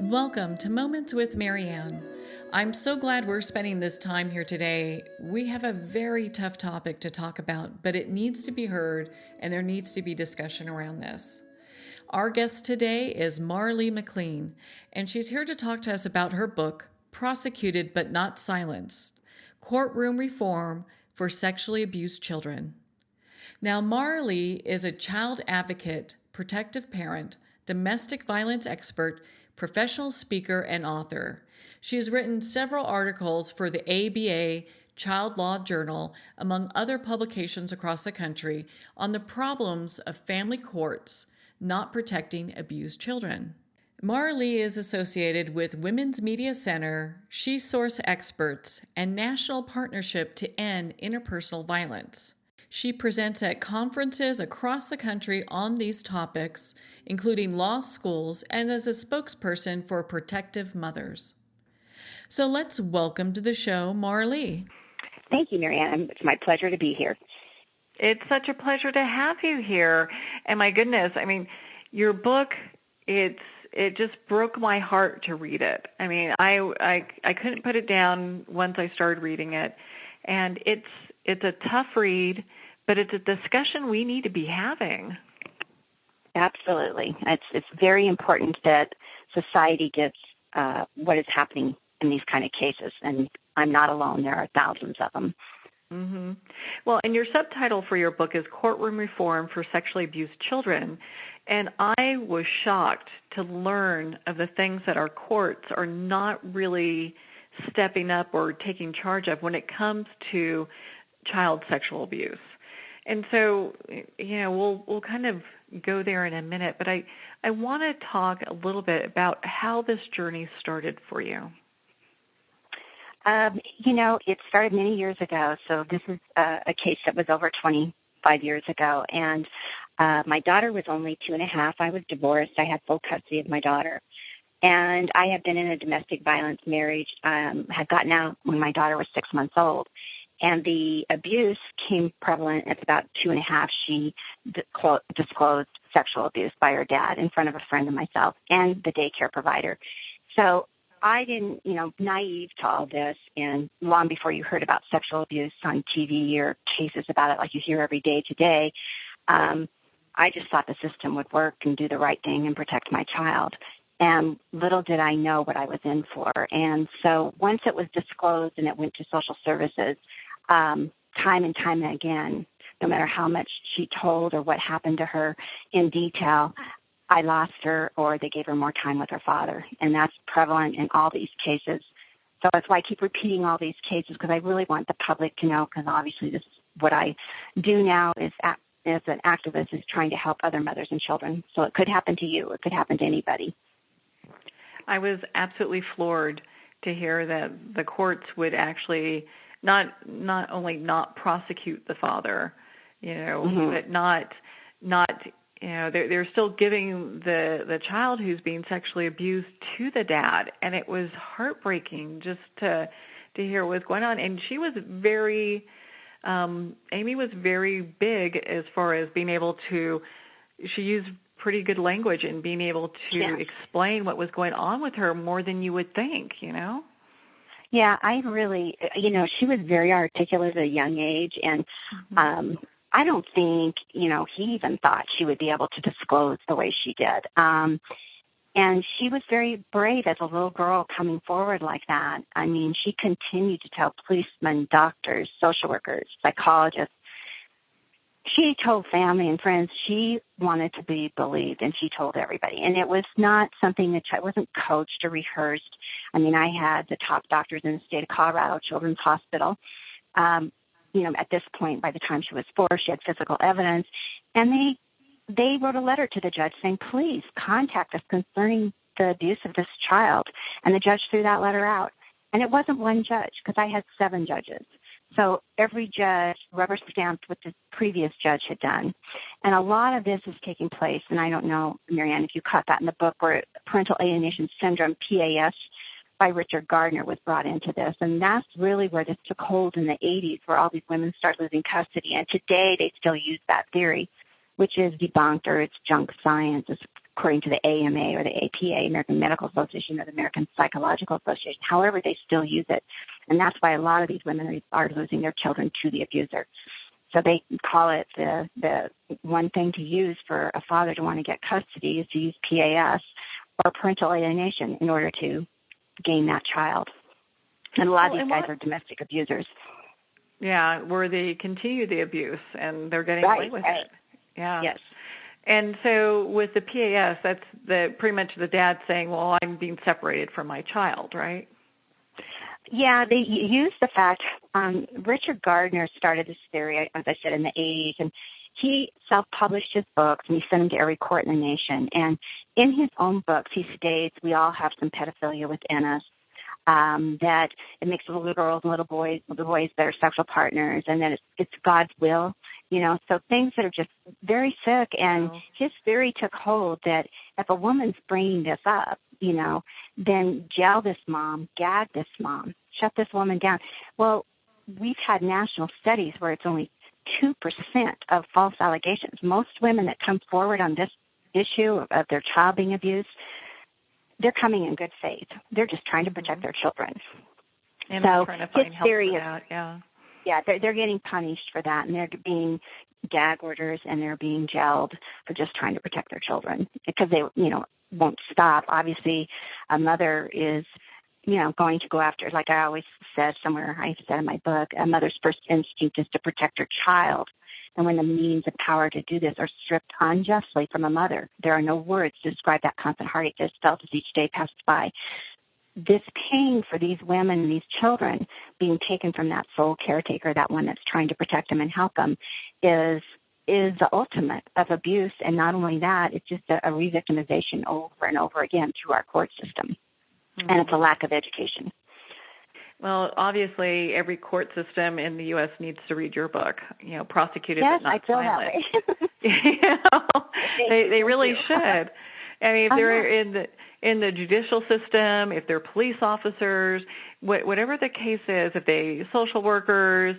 Welcome to Moments with Marianne. I'm so glad we're spending this time here today. We have a very tough topic to talk about, but it needs to be heard and there needs to be discussion around this. Our guest today is Maralee McLean, and she's here to talk to us about her book, Prosecuted but Not Silenced: Courtroom Reform for Sexually Abused Children. Now, Maralee is a child advocate, protective parent, domestic violence expert, professional speaker, and author. She has written several articles for the ABA Child Law Journal, among other publications across the country, on the problems of family courts not protecting abused children. Maralee is associated with Women's Media Center, She Source Experts, and National Partnership to End Interpersonal Violence. She presents at conferences across the country on these topics, including law schools, and as a spokesperson for Protective Mothers. So let's welcome to the show Maralee. Thank you, Marianne. It's my pleasure to be here. It's such a pleasure to have you here. And my goodness, I mean, your book, it just broke my heart to read it. I mean, I couldn't put it down once I started reading it. And it's a tough read, but it's a discussion we need to be having. Absolutely. It's very important that society gets what is happening in these kind of cases. And I'm not alone. There are thousands of them. Mm-hmm. Well, and your subtitle for your book is Courtroom Reform for Sexually Abused Children. And I was shocked to learn of the things that our courts are not really stepping up or taking charge of when it comes to child sexual abuse. And so, we'll kind of go there in a minute, but I want to talk a little bit about how this journey started for you. It started many years ago, so this is a case that was over 25 years ago, and my daughter was only 2.5. I was divorced. I had full custody of my daughter, and I had been in a domestic violence marriage, had gotten out when my daughter was 6 months old, and the abuse came prevalent at about 2.5. She disclosed sexual abuse by her dad in front of a friend of myself and the daycare provider. So I didn't, naive to all this, and long before you heard about sexual abuse on TV or cases about it like you hear every day today, I just thought the system would work and do the right thing and protect my child. And little did I know what I was in for. And so once it was disclosed and it went to social services, time and time again, no matter how much she told or what happened to her in detail, I lost her or they gave her more time with her father. And that's prevalent in all these cases. So that's why I keep repeating all these cases, because I really want the public to know, because obviously this is what I do now is as an activist is trying to help other mothers and children. So it could happen to you. It could happen to anybody. I was absolutely floored to hear that the courts would actually not only not prosecute the father, but not they're still giving the child who's being sexually abused to the dad, and it was heartbreaking just to hear what was going on. And she was Amy was very big as far as being able to. She used pretty good language and being able to explain what was going on with her more than you would think, Yeah, I really, she was very articulate at a young age, and I don't think, he even thought she would be able to disclose the way she did. And she was very brave as a little girl coming forward like that. I mean, she continued to tell policemen, doctors, social workers, psychologists. She told family and friends she wanted to be believed, and she told everybody. And it was not something that wasn't coached or rehearsed. I mean, I had the top doctors in the state of Colorado, Children's Hospital. At this point, by the time she was 4, she had physical evidence. And they wrote a letter to the judge saying, please contact us concerning the abuse of this child. And the judge threw that letter out. And it wasn't one judge, because I had 7 judges. So every judge rubber stamped what the previous judge had done. And a lot of this is taking place, and I don't know, Marianne, if you caught that in the book, where Parental Alienation Syndrome, PAS, by Richard Gardner was brought into this. And that's really where this took hold in the 80s, where all these women start losing custody. And today they still use that theory, which is debunked, or it's junk science, it's according to the AMA or the APA, American Medical Association, or the American Psychological Association. However, they still use it. And that's why a lot of these women are losing their children to the abuser. So they call it the one thing to use for a father to want to get custody is to use PAS or parental alienation in order to gain that child. And a lot of these guys are domestic abusers. Yeah, where they continue the abuse and they're getting away with it. Yeah. Yes. And so with the PAS, that's pretty much the dad saying, well, I'm being separated from my child, right? Yeah, they use the fact, Richard Gardner started this theory, as I said, in the 80s, and he self-published his books, and he sent them to every court in the nation. And in his own books, he states we all have some pedophilia within us, that it makes little girls and little boys better sexual partners, and that it's God's will, so things that are just very sick. And his theory took hold that if a woman's bringing this up, then jail this mom, gag this mom, shut this woman down. Well, we've had national studies where it's only 2% of false allegations. Most women that come forward on this issue of their child being abused, they're coming in good faith. They're just trying to protect their children. And so trying to find help for that, yeah, they're getting punished for that, and they're being gag orders, and they're being jailed for just trying to protect their children because they, won't stop. Obviously, a mother is, going to go after, like I always said somewhere, I said in my book, a mother's first instinct is to protect her child. And when the means of power to do this are stripped unjustly from a mother, there are no words to describe that constant heartache that's felt as each day passed by. This pain for these women and these children being taken from that sole caretaker, that one that's trying to protect them and help them, is the ultimate of abuse. And not only that, it's just a re-victimization over and over again through our court system. Mm-hmm. And it's a lack of education. Well, obviously, every court system in the U.S. needs to read your book, Prosecuted yes, but Not I feel Silent. That way. They really should. I mean, if they're in the judicial system, if they're police officers, whatever the case is, if they social workers,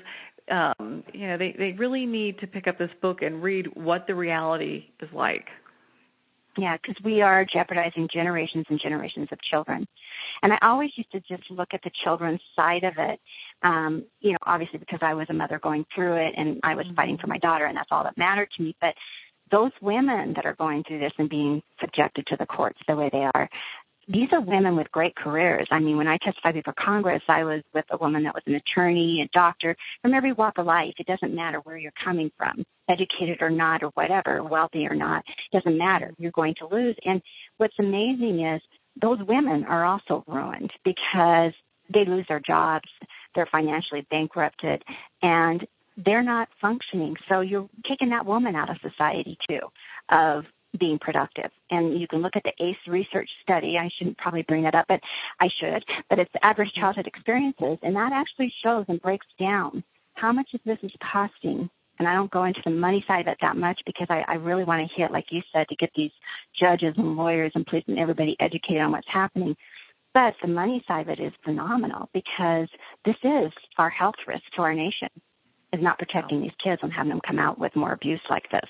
they really need to pick up this book and read what the reality is like. Yeah, because we are jeopardizing generations and generations of children. And I always used to just look at the children's side of it, obviously because I was a mother going through it and I was fighting for my daughter, and that's all that mattered to me. But those women that are going through this and being subjected to the courts the way they are, these are women with great careers. I mean, when I testified before Congress, I was with a woman that was an attorney, a doctor, from every walk of life. It doesn't matter where you're coming from, educated or not or whatever, wealthy or not. It doesn't matter. You're going to lose. And what's amazing is those women are also ruined because they lose their jobs, they're financially bankrupted, and they're not functioning. So you're taking that woman out of society, too, of being productive. And you can look at the ACE research study. I shouldn't probably bring that up, but I should. But it's adverse childhood experiences, and that actually shows and breaks down how much of this is costing. And I don't go into the money side of it that much because I really want to hit, like you said, to get these judges and lawyers and police and everybody educated on what's happening. But the money side of it is phenomenal because this is our health risk to our nation, is not protecting these kids and having them come out with more abuse like this.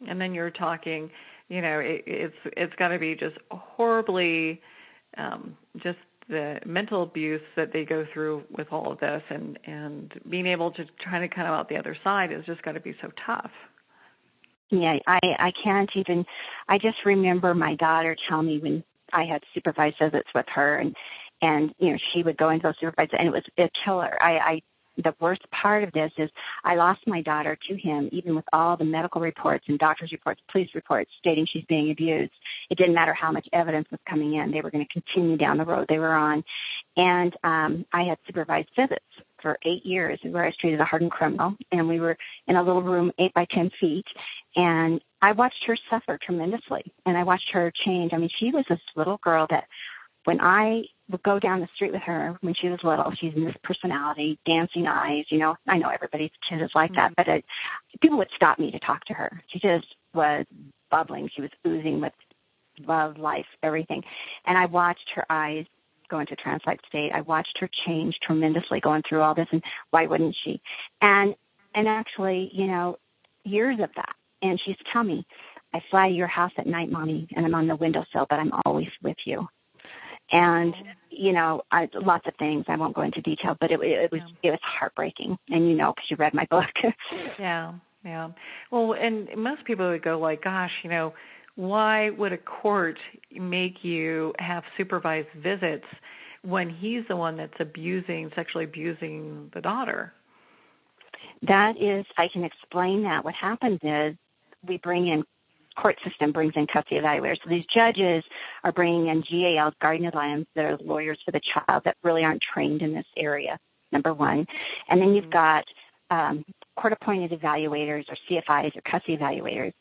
And then you're talking, it's got to be just horribly, just the mental abuse that they go through with all of this, and being able to try to come out the other side is just got to be so tough. Yeah, I can't even. I just remember my daughter telling me when I had supervised visits with her, and she would go into those supervised, and it was a killer. The worst part of this is I lost my daughter to him, even with all the medical reports and doctor's reports, police reports stating she's being abused. It didn't matter how much evidence was coming in. They were going to continue down the road they were on. And I had supervised visits for 8 years where I was treated as a hardened criminal, and we were in a little room 8 by 10 feet, and I watched her suffer tremendously, and I watched her change. I mean, she was this little girl that when I would go down the street with her when she was little, she's in this personality, dancing eyes, I know everybody's kid is like that, but people would stop me to talk to her. She just was bubbling. She was oozing with love, life, everything. And I watched her eyes go into trance-like state. I watched her change tremendously going through all this, and why wouldn't she? And actually, years of that. And she's telling me, I fly to your house at night, Mommy, and I'm on the windowsill, but I'm always with you. And, lots of things. I won't go into detail, but it was heartbreaking. And because you read my book. Yeah. Well, and most people would go like, gosh, why would a court make you have supervised visits when he's the one that's sexually abusing the daughter? I can explain that. What happens is court system brings in custody evaluators. So these judges are bringing in GALs, guardian ad litem, that are lawyers for the child that really aren't trained in this area, number one. And then you've got court-appointed evaluators or CFIs or custody evaluators,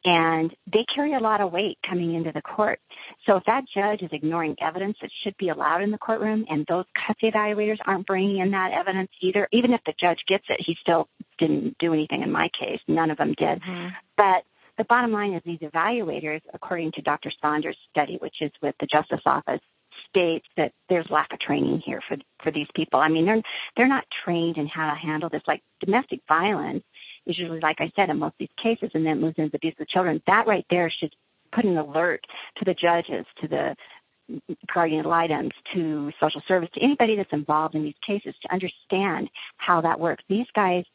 and they carry a lot of weight coming into the court. So if that judge is ignoring evidence that should be allowed in the courtroom and those custody evaluators aren't bringing in that evidence either, even if the judge gets it, he still didn't do anything in my case. None of them did. Mm-hmm. But the bottom line is these evaluators, according to Dr. Saunders' study, which is with the Justice Office, states that there's lack of training here for these people. I mean, they're not trained in how to handle this. Like domestic violence is usually, like I said, in most of these cases, and then it moves into abuse of children. That right there should put an alert to the judges, to the guardian ad litems, to social service, to anybody that's involved in these cases to understand how that works. These guys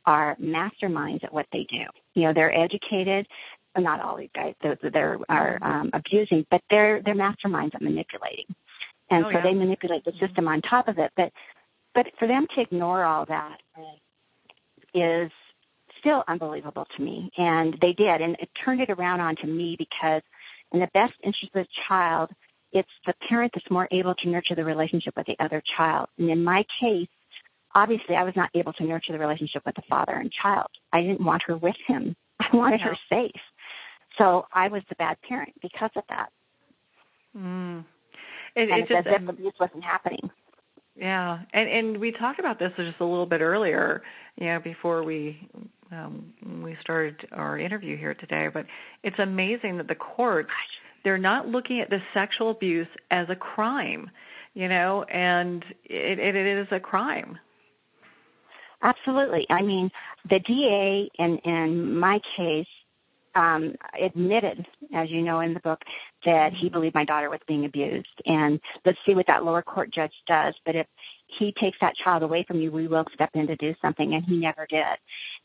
are masterminds at what they do. They're educated. Not all these guys. They're abusing, but they're masterminds at manipulating, and they manipulate the system on top of it. But for them to ignore all that is still unbelievable to me, and they did, and it turned it around onto me because, in the best interest of the child, it's the parent that's more able to nurture the relationship with the other child. And in my case, obviously, I was not able to nurture the relationship with the father and child. I didn't want her with him. I wanted her safe. So I was the bad parent because of that. It's as if abuse wasn't happening. Yeah, and we talked about this just a little bit earlier, before we started our interview here today. But it's amazing that the courts, they're not looking at the sexual abuse as a crime, and it is a crime. Absolutely. I mean, the DA in my case admitted, as you know in the book, that he believed my daughter was being abused. And let's see what that lower court judge does. But if he takes that child away from you, we will step in to do something. And he never did.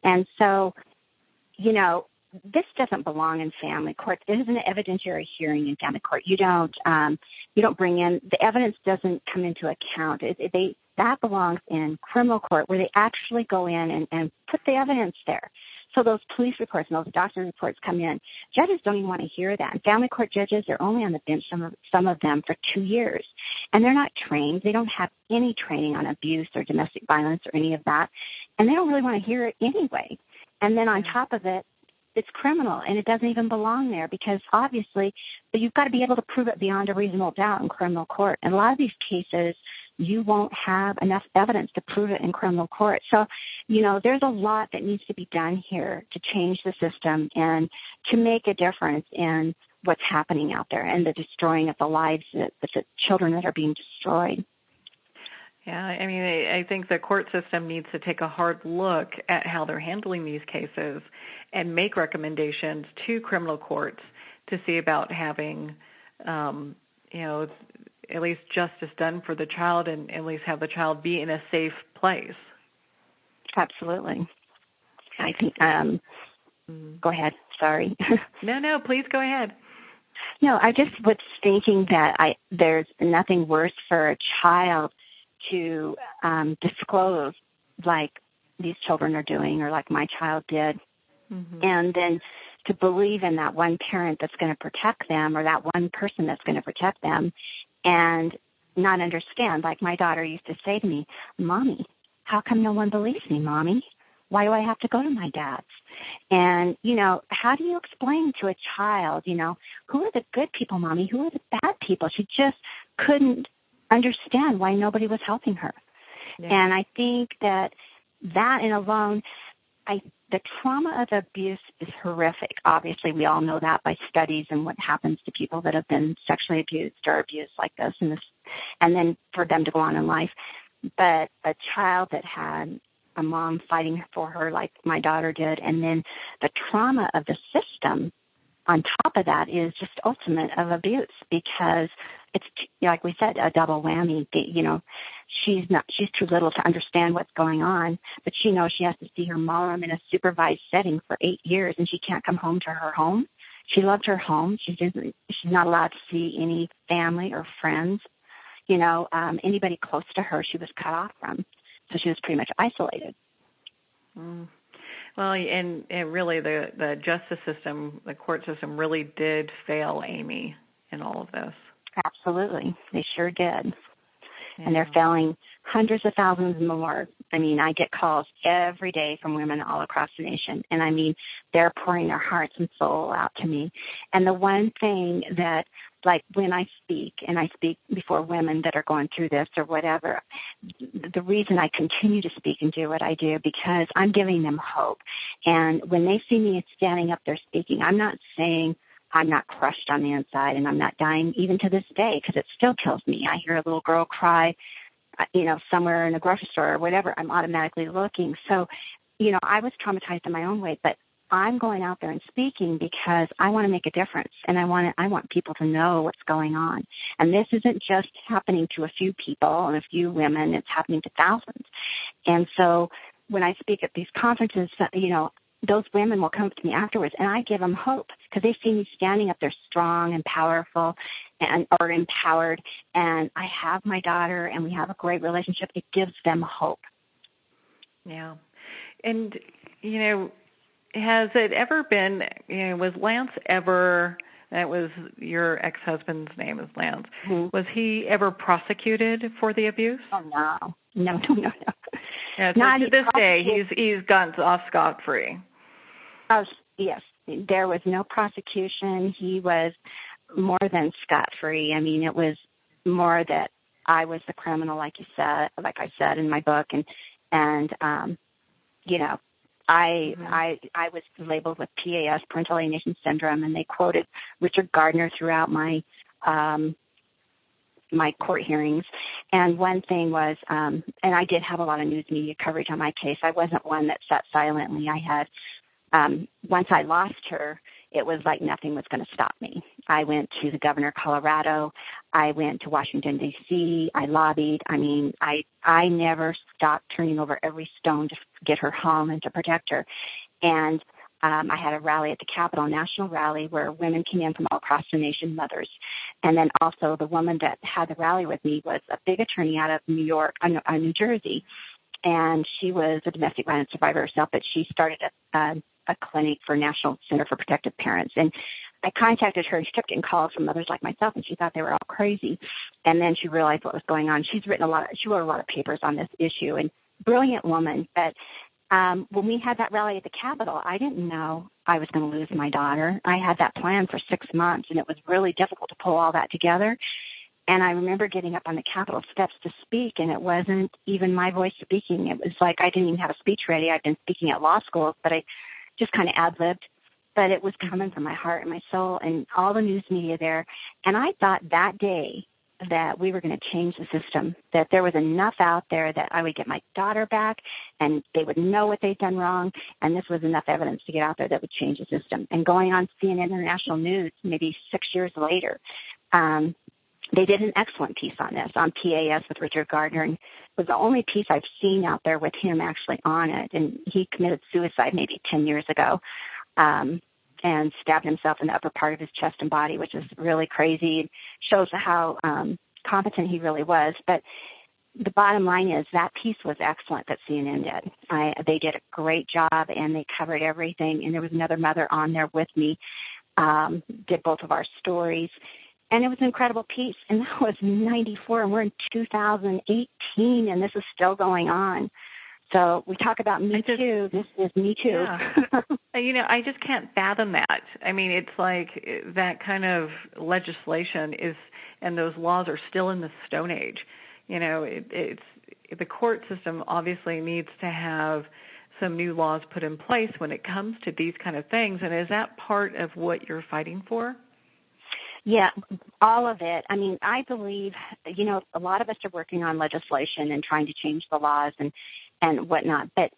And so, this doesn't belong in family court. This is an evidentiary hearing in family court. You don't bring in, the evidence doesn't come into account. That belongs in criminal court where they actually go in and put the evidence there. So those police reports and those doctor reports come in. Judges don't even want to hear that. And family court judges are only on the bench, some of them, for 2 years. And they're not trained. They don't have any training on abuse or domestic violence or any of that. And they don't really want to hear it anyway. And then on top of it, it's criminal, and it doesn't even belong there because obviously you've got to be able to prove it beyond a reasonable doubt in criminal court. And a lot of these cases, you won't have enough evidence to prove it in criminal court. So, there's a lot that needs to be done here to change the system and to make a difference in what's happening out there and the destroying of the lives of the children that are being destroyed. Yeah, I mean, I think the court system needs to take a hard look at how they're handling these cases and make recommendations to criminal courts to see about having, at least justice done for the child and at least have the child be in a safe place. Absolutely. I think, go ahead. Sorry. No, please go ahead. No, I just was thinking that there's nothing worse for a child to disclose like these children are doing or like my child did. Mm-hmm. And then to believe in that one parent that's going to protect them or that one person that's going to protect them and not understand. Like my daughter used to say to me, Mommy, how come no one believes me, Mommy? Why do I have to go to my dad's? And, how do you explain to a child, who are the good people, Mommy? Who are the bad people? She just couldn't understand why nobody was helping her. Yeah. And I think that in alone, the trauma of abuse is horrific. Obviously, we all know that by studies and what happens to people that have been sexually abused or abused like this, and then for them to go on in life. But a child that had a mom fighting for her like my daughter did, and then the trauma of the system on top of that is just ultimate of abuse, because it's, like we said, a double whammy. She's too little to understand what's going on, but she knows she has to see her mom in a supervised setting for 8 years, and she can't come home to her home. She loved her home. She's not allowed to see any family or friends. Anybody close to her, she was cut off from. So she was pretty much isolated. Mm. Well, and really the justice system, the court system really did fail Amy in all of this. Absolutely. They sure did. Yeah. And they're failing hundreds of thousands more. I get calls every day from women all across the nation. And they're pouring their hearts and soul out to me. And the one thing that, like when I speak, and I speak before women that are going through this or whatever, the reason I continue to speak and do what I do, because I'm giving them hope. And when they see me standing up there speaking, I'm not saying I'm not crushed on the inside and I'm not dying even to this day, because it still kills me. I hear a little girl cry, somewhere in a grocery store or whatever, I'm automatically looking. So, I was traumatized in my own way, but I'm going out there and speaking because I want to make a difference, and I want people to know what's going on. And this isn't just happening to a few people and a few women, it's happening to thousands. And so when I speak at these conferences, those women will come up to me afterwards, and I give them hope, because they see me standing up there strong and powerful or empowered, and I have my daughter, and we have a great relationship. It gives them hope. Yeah. And, has it ever been, was Lance ever, that was your ex-husband's name is Lance, was he ever prosecuted for the abuse? Oh, no. Yeah, so to this day, he's gone off scot-free. Oh, yes. There was no prosecution. He was more than scot-free. It was more that I was the criminal, like I said in my book, and I was labeled with PAS, parental alienation syndrome, and they quoted Richard Gardner throughout my my court hearings. And one thing was, and I did have a lot of news media coverage on my case. I wasn't one that sat silently. I had, once I lost her, it was like nothing was going to stop me. I went to the governor of Colorado. I went to Washington, D.C. I lobbied. I never stopped turning over every stone to get her home and to protect her. And I had a rally at the Capitol, a national rally, where women came in from all across the nation, mothers. And then also the woman that had the rally with me was a big attorney out of New Jersey. And she was a domestic violence survivor herself, but she started a clinic for National Center for Protective Parents. And I contacted her, and she kept getting calls from mothers like myself, and she thought they were all crazy. And then she realized what was going on. She wrote a lot of papers on this issue, and brilliant woman. But when we had that rally at the Capitol, I didn't know I was going to lose my daughter. I had that plan for 6 months, and it was really difficult to pull all that together. And I remember getting up on the Capitol steps to speak, and it wasn't even my voice speaking. It was like I didn't even have a speech ready. I'd been speaking at law school, but I just kind of ad-libbed. But it was coming from my heart and my soul and all the news media there. And I thought that day that we were going to change the system, that there was enough out there that I would get my daughter back and they would know what they'd done wrong, and this was enough evidence to get out there that would change the system. And going on CNN International News maybe 6 years later, they did an excellent piece on this, on PAS with Richard Gardner, and it was the only piece I've seen out there with him actually on it. And he committed suicide maybe 10 years ago and stabbed himself in the upper part of his chest and body, which is really crazy. It shows how competent he really was. But the bottom line is that piece was excellent that CNN did. They did a great job, and they covered everything. And there was another mother on there with me, did both of our stories. And it was an incredible piece. And that was 94, and we're in 2018, and this is still going on. So we talk about Me Too. This is Me Too. Yeah. I just can't fathom that. It's like that kind of legislation is, and those laws are still in the Stone Age. It's the court system obviously needs to have some new laws put in place when it comes to these kind of things. And is that part of what you're fighting for? Yeah, all of it. I believe, a lot of us are working on legislation and trying to change the laws and whatnot. But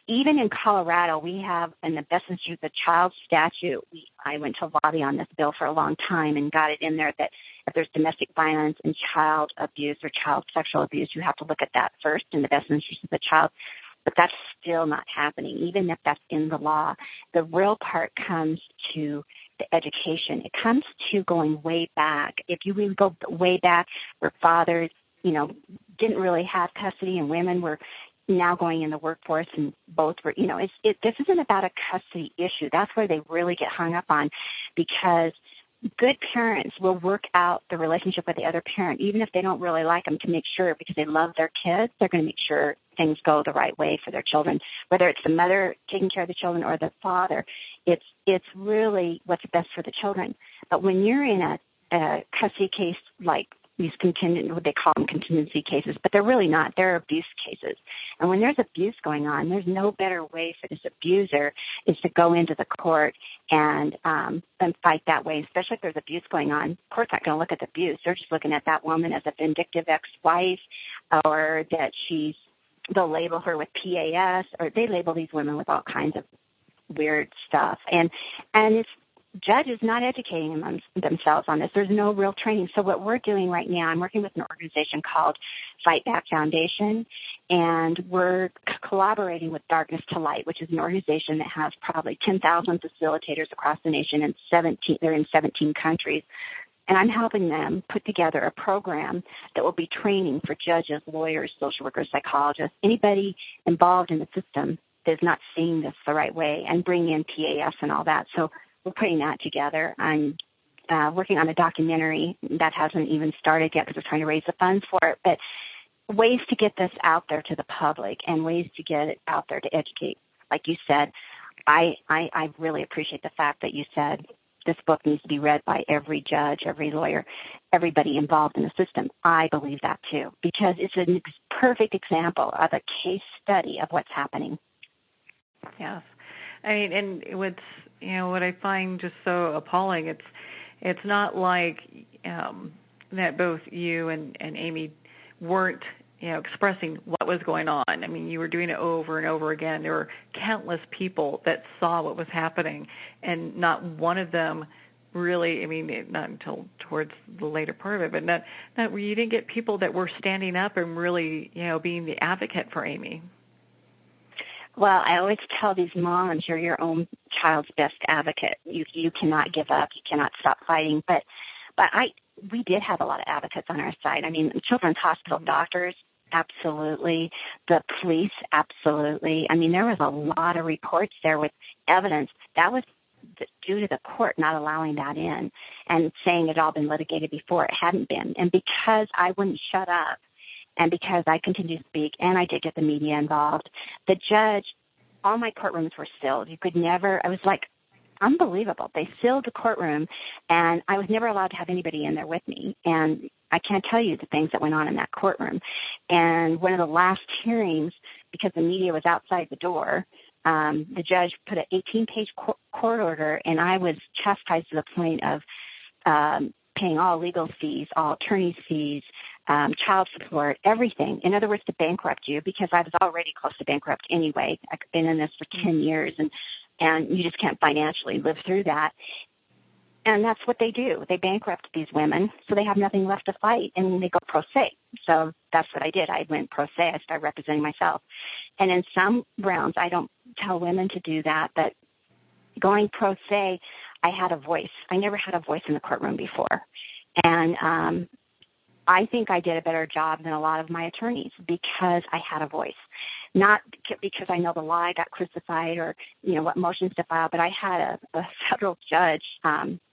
even in Colorado, we have in the best interest of the child statute, I went to lobby on this bill for a long time and got it in there that if there's domestic violence and child abuse or child sexual abuse, you have to look at that first in the best interest of the child. But that's still not happening, even if that's in the law. The real part comes to the education. It comes to going way back. If you really go way back where fathers, didn't really have custody and women were now going in the workforce and both were, this isn't about a custody issue. That's where they really get hung up on, because good parents will work out the relationship with the other parent, even if they don't really like them, to make sure, because they love their kids, they're going to make sure things go the right way for their children, whether it's the mother taking care of the children or the father. It's really what's best for the children. But when you're in a custody case like these what they call them contingency cases, but they're really not. They're abuse cases. And when there's abuse going on, there's no better way for this abuser is to go into the court and fight that way, especially if there's abuse going on. Court's not going to look at the abuse. They're just looking at that woman as a vindictive ex-wife, or that they'll label her with PAS, or they label these women with all kinds of weird stuff. And it's judges not educating themselves on this. There's no real training. So what we're doing right now, I'm working with an organization called Fight Back Foundation, and we're collaborating with Darkness to Light, which is an organization that has probably 10,000 facilitators across the nation, and they're in 17 countries. And I'm helping them put together a program that will be training for judges, lawyers, social workers, psychologists, anybody involved in the system that is not seeing this the right way, and bring in PAS and all that. So we're putting that together. I'm working on a documentary that hasn't even started yet because we're trying to raise the funds for it. But ways to get this out there to the public and ways to get it out there to educate. Like you said, I really appreciate the fact that you said this book needs to be read by every judge, every lawyer, everybody involved in the system. I believe that too, because it's a perfect example of a case study of what's happening. Yes. I mean, and what I find just so appalling, it's not like that both you and Amy weren't expressing what was going on. I mean, you were doing it over and over again. There were countless people that saw what was happening, and not one of them really, I mean, not until towards the later part of it, but not you didn't get people that were standing up and really, being the advocate for Amy. Well, I always tell these moms, you're your own child's best advocate. You cannot give up. You cannot stop fighting. But we did have a lot of advocates on our side. I mean, children's hospital doctors, absolutely. The police, absolutely. I mean, there was a lot of reports there with evidence. That was due to the court not allowing that in and saying it had all been litigated before. It hadn't been. And because I wouldn't shut up, and because I continued to speak, and I did get the media involved, the judge, all my courtrooms were sealed. You could never, I was like, unbelievable. They sealed the courtroom, and I was never allowed to have anybody in there with me. And I can't tell you the things that went on in that courtroom. And one of the last hearings, because the media was outside the door, the judge put an 18-page court order, and I was chastised to the point of paying all legal fees, all attorney's fees, child support, everything. In other words, to bankrupt you, because I was already close to bankrupt anyway. I've been in this for 10 years, and you just can't financially live through that. And that's what they do. They bankrupt these women, so they have nothing left to fight, and they go pro se. So that's what I did. I went pro se. I started representing myself. And in some rounds, I don't tell women to do that, but going pro se, I had a voice. I never had a voice in the courtroom before. And I think I did a better job than a lot of my attorneys because I had a voice. Not because I know the law, I got crucified or, what motions to file, but I had a federal judge.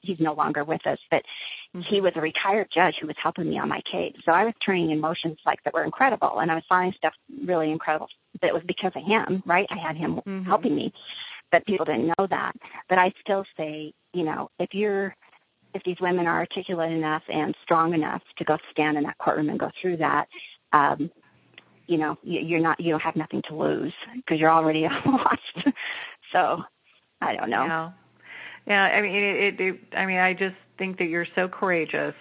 He's no longer with us, but he was a retired judge who was helping me on my case. So I was turning in motions that were incredible, and I was filing stuff really incredible. But it was because of him, right? I had him helping me. But people didn't know that. But I still say, if these women are articulate enough and strong enough to go stand in that courtroom and go through that, you don't have nothing to lose because you're already lost. So I don't know. Yeah. I mean, I just think that you're so courageous,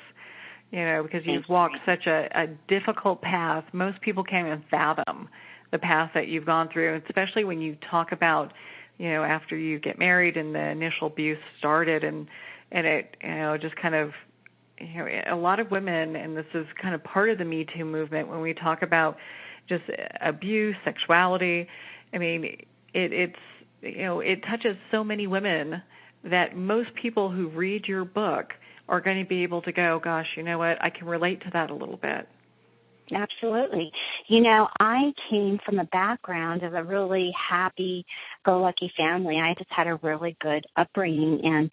because you've walked such a difficult path. Most people can't even fathom the path that you've gone through, especially when you talk about, after you get married and the initial abuse started, and it, just kind of, a lot of women, and this is kind of part of the Me Too movement, when we talk about just abuse, sexuality, I mean, it touches so many women that most people who read your book are going to be able to go, gosh, you know what, I can relate to that a little bit. Absolutely. I came from a background of a really happy-go-lucky family. I just had a really good upbringing, and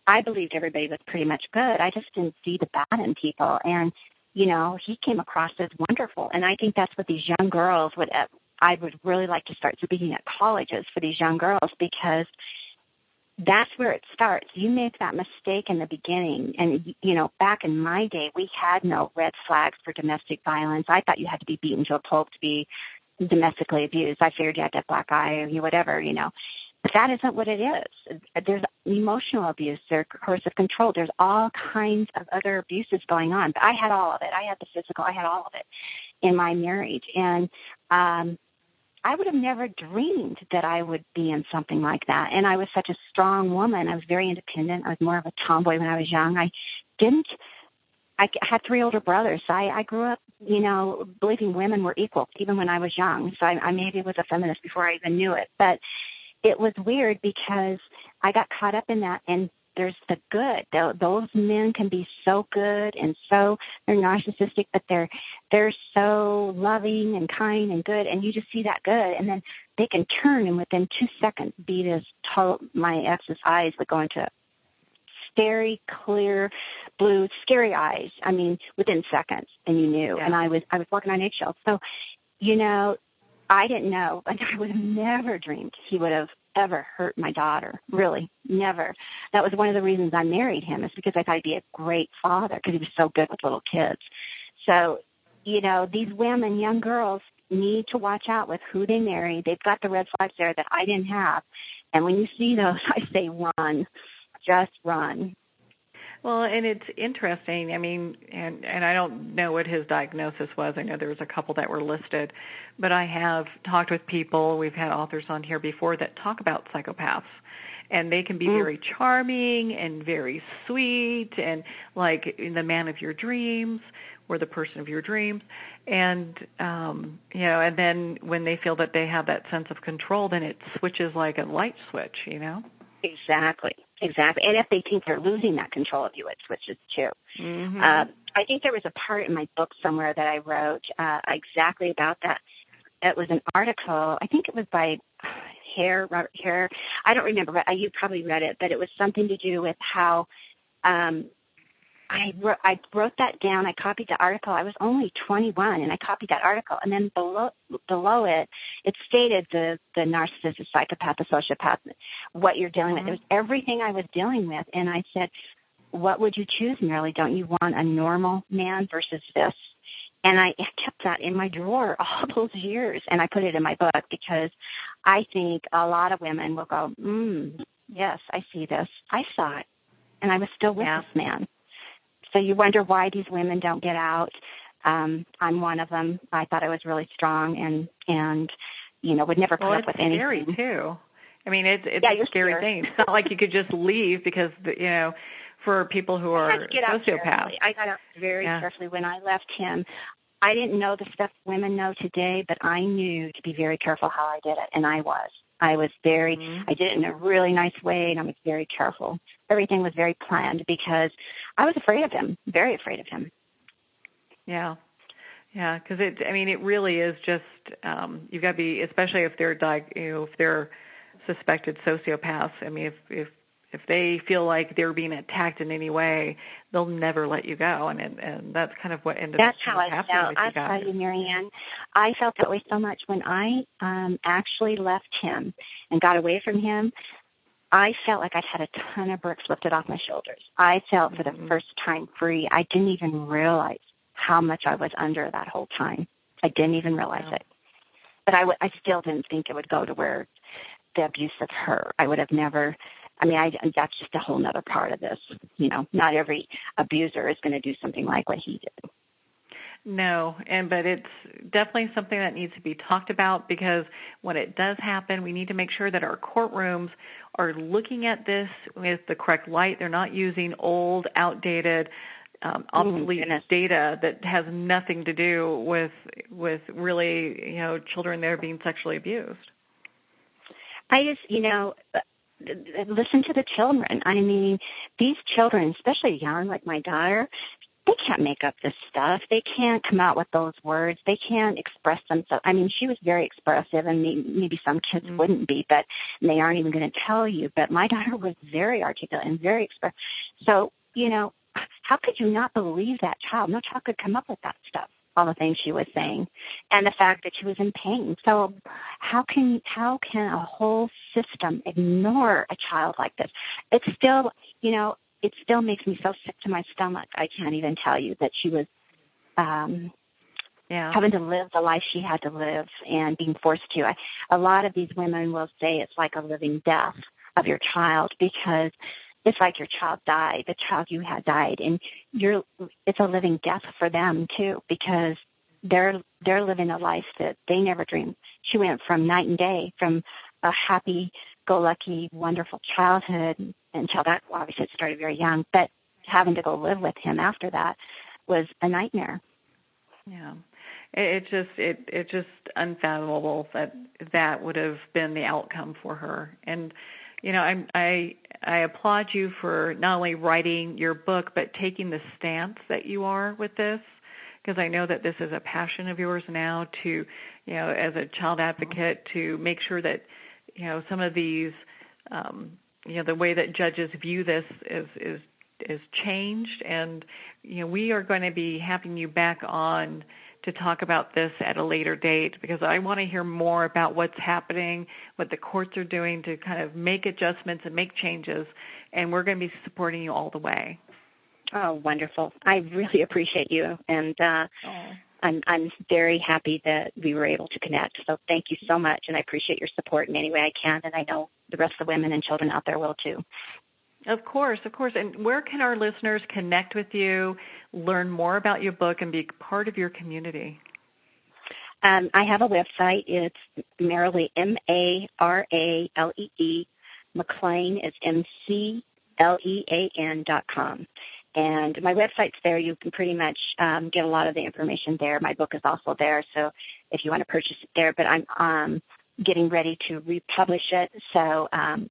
I believed everybody was pretty much good. I just didn't see the bad in people. And, he came across as wonderful. And I think that's what these young girls I would really like to start speaking at colleges for these young girls, because that's where it starts. You make that mistake in the beginning. And, back in my day, we had no red flags for domestic violence. I thought you had to be beaten to a pulp to be domestically abused. I figured you had to have black eye or whatever, But that isn't what it is. There's emotional abuse. There's coercive control. There's all kinds of other abuses going on. But I had all of it. I had the physical. I had all of it in my marriage. And I would have never dreamed that I would be in something like that. And I was such a strong woman. I was very independent. I was more of a tomboy when I was young. I had 3 older brothers. So I grew up, believing women were equal, even when I was young. So I maybe was a feminist before I even knew it. But it was weird because I got caught up in that. And there's the good. Those men can be so good, and they're narcissistic, but they're so loving and kind and good, and you just see that good, and then they can turn and within 2 seconds be this my ex's eyes would go into very clear blue, scary eyes. I mean, within seconds, and you knew. Yeah. And I was walking on eggshells. So, I didn't know, but I would have never dreamed he would have ever hurt my daughter. Really, never. That was one of the reasons I married him, is because I thought he'd be a great father because he was so good with little kids. So, these women, young girls, need to watch out with who they marry. They've got the red flags there that I didn't have. And when you see those, I say run. Just run. Well, and it's interesting. I mean, and I don't know what his diagnosis was. I know there was a couple that were listed, but I have talked with people. We've had authors on here before that talk about psychopaths, and they can be very charming and very sweet, and like the man of your dreams or the person of your dreams. And and then when they feel that they have that sense of control, then it switches like a light switch. Exactly. And if they think they're losing that control of you, it switches too. Mm-hmm. I think there was a part in my book somewhere that I wrote exactly about that. It was an article. I think it was by Robert Hare. I don't remember. You probably read it, but it was something to do with how I wrote that down. I copied the article. I was only 21, and I copied that article. And then below it, it stated the narcissist, the psychopath, the sociopath, what you're dealing with. It was everything I was dealing with. And I said, what would you choose, Maralee? Don't you want a normal man versus this? And I kept that in my drawer all those years, and I put it in my book because I think a lot of women will go, yes, I see this. I saw it, and I was still with this man. So you wonder why these women don't get out. I'm one of them. I thought I was really strong and would never put up with anything. It's scary, too. I mean, it's a scary thing. It's not like you could just leave because, for people who are sociopaths. I got out very carefully when I left him. I didn't know the stuff women know today, but I knew to be very careful how I did it, and I was. I was very, I did it in a really nice way, and I was very careful. Everything was very planned because I was afraid of him, very afraid of him. Yeah, because it really is just, you've got to be, especially if they're, if they're suspected sociopaths. I mean, if they feel like they're being attacked in any way, they'll never let you go, and that's kind of what ended up happening with you guys. I'll tell you, Marianne, I felt that way so much when I actually left him and got away from him. I felt like I'd had a ton of bricks lifted off my shoulders. I felt for the first time free. I didn't even realize how much I was under that whole time. I didn't even realize it. But I still didn't think it would go to where the abuse of her. I would have never. That's just a whole other part of this. Not every abuser is going to do something like what he did. No, but it's definitely something that needs to be talked about, because when it does happen, we need to make sure that our courtrooms are looking at this with the correct light. They're not using old, outdated, obsolete data that has nothing to do with really, children that are being sexually abused. I just, listen to the children. I mean, these children, especially young, like my daughter, they can't make up this stuff. They can't come out with those words. They can't express themselves. I mean, she was very expressive, and maybe some kids wouldn't be, but they aren't even going to tell you. But my daughter was very articulate and very expressive. So, how could you not believe that child? No child could come up with that stuff, all the things she was saying, and the fact that she was in pain. So how can a whole system ignore a child like this? It's still, it still makes me so sick to my stomach. I can't even tell you that she was having to live the life she had to live and being forced to. A lot of these women will say it's like a living death of your child, because it's like your child died, the child you had died, and it's a living death for them too, because they're living a life that they never dreamed. She went from night and day, from a happy-go-lucky, wonderful childhood until that, obviously it started very young, but having to go live with him after that was a nightmare. Yeah. It's just unfathomable that would have been the outcome for her. And I applaud you for not only writing your book, but taking the stance that you are with this, because I know that this is a passion of yours now to, as a child advocate, to make sure that, some of these, the way that judges view this is changed. And, we are going to be having you back on to talk about this at a later date, because I want to hear more about what's happening, what the courts are doing to kind of make adjustments and make changes, and we're going to be supporting you all the way. Oh, wonderful. I really appreciate you, and I'm very happy that we were able to connect. So thank you so much, and I appreciate your support in any way I can, and I know the rest of the women and children out there will too. Of course. And where can our listeners connect with you, learn more about your book, and be part of your community? I have a website. It's Maralee, Maralee. McLean is McLean.com. And my website's there. You can pretty much get a lot of the information there. My book is also there, so if you want to purchase it there. But I'm getting ready to republish it, so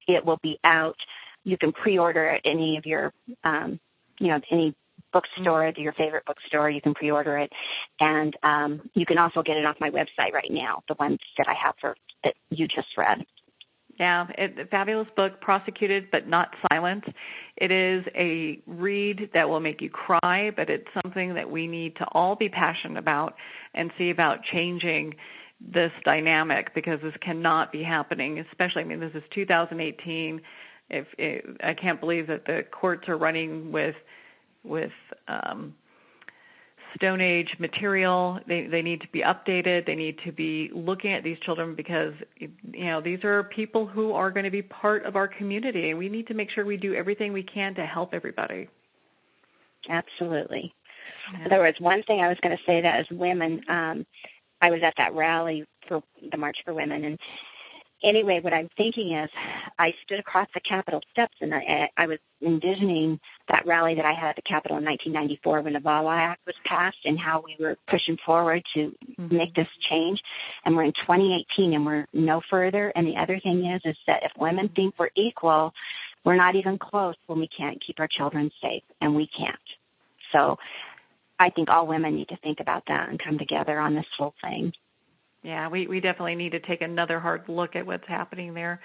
it will be out. You can pre-order at any of your, any bookstore, your favorite bookstore. You can pre-order it. And you can also get it off my website right now, the ones that I have that you just read. Yeah, a fabulous book, Prosecuted but Not Silent. It is a read that will make you cry, but it's something that we need to all be passionate about and see about changing this dynamic, because this cannot be happening, especially, this is 2018. I can't believe that the courts are running with Stone Age material. They need to be updated. They need to be looking at these children, because these are people who are going to be part of our community, and we need to make sure we do everything we can to help everybody. Absolutely. Yeah. There was one thing I was going to say, that as women, I was at that rally for the March for Women, and anyway, what I'm thinking is I stood across the Capitol steps, and I was envisioning that rally that I had at the Capitol in 1994 when the VAWA Act was passed, and how we were pushing forward to make this change. And we're in 2018, and we're no further. And the other thing is that if women think we're equal, we're not even close when we can't keep our children safe, and we can't. So I think all women need to think about that and come together on this whole thing. Yeah, we definitely need to take another hard look at what's happening there.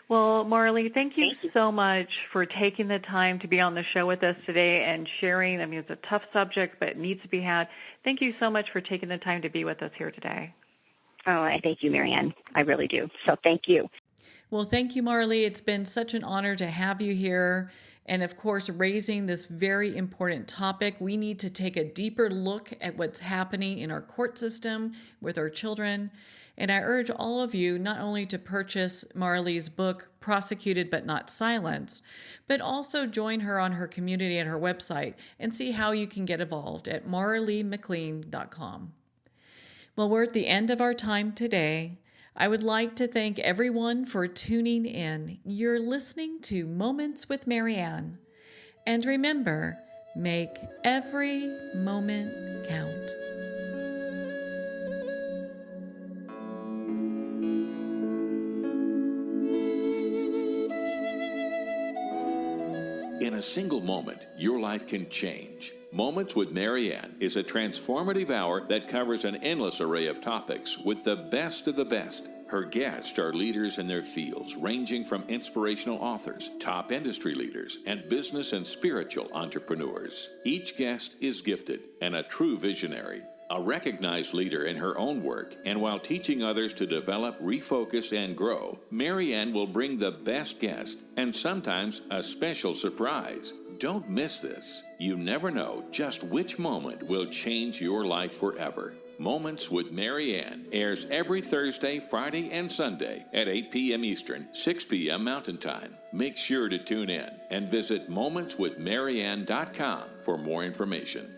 Well, Maralee, thank you so much for taking the time to be on the show with us today and sharing. It's a tough subject, but it needs to be had. Thank you so much for taking the time to be with us here today. Oh, I thank you, Marianne. I really do. So thank you. Well, thank you, Maralee. It's been such an honor to have you here. and of course, raising this very important topic. We need to take a deeper look at what's happening in our court system with our children. And I urge all of you not only to purchase Maralee's book, Prosecuted but Not Silenced, but also join her on her community and her website and see how you can get involved at MaraleeMcLean.com. Well, we're at the end of our time today. I would like to thank everyone for tuning in. You're listening to Moments with Marianne. And remember, make every moment count. In a single moment, your life can change. Moments with Marianne is a transformative hour that covers an endless array of topics with the best of the best. Her guests are leaders in their fields, ranging from inspirational authors, top industry leaders, and business and spiritual entrepreneurs. Each guest is gifted and a true visionary, a recognized leader in her own work, and while teaching others to develop, refocus, and grow, Marianne will bring the best guest and sometimes a special surprise. Don't miss this. You never know just which moment will change your life forever. Moments with Marianne airs every Thursday, Friday, and Sunday at 8 p.m. Eastern, 6 p.m. Mountain Time. Make sure to tune in and visit momentswithmarianne.com for more information.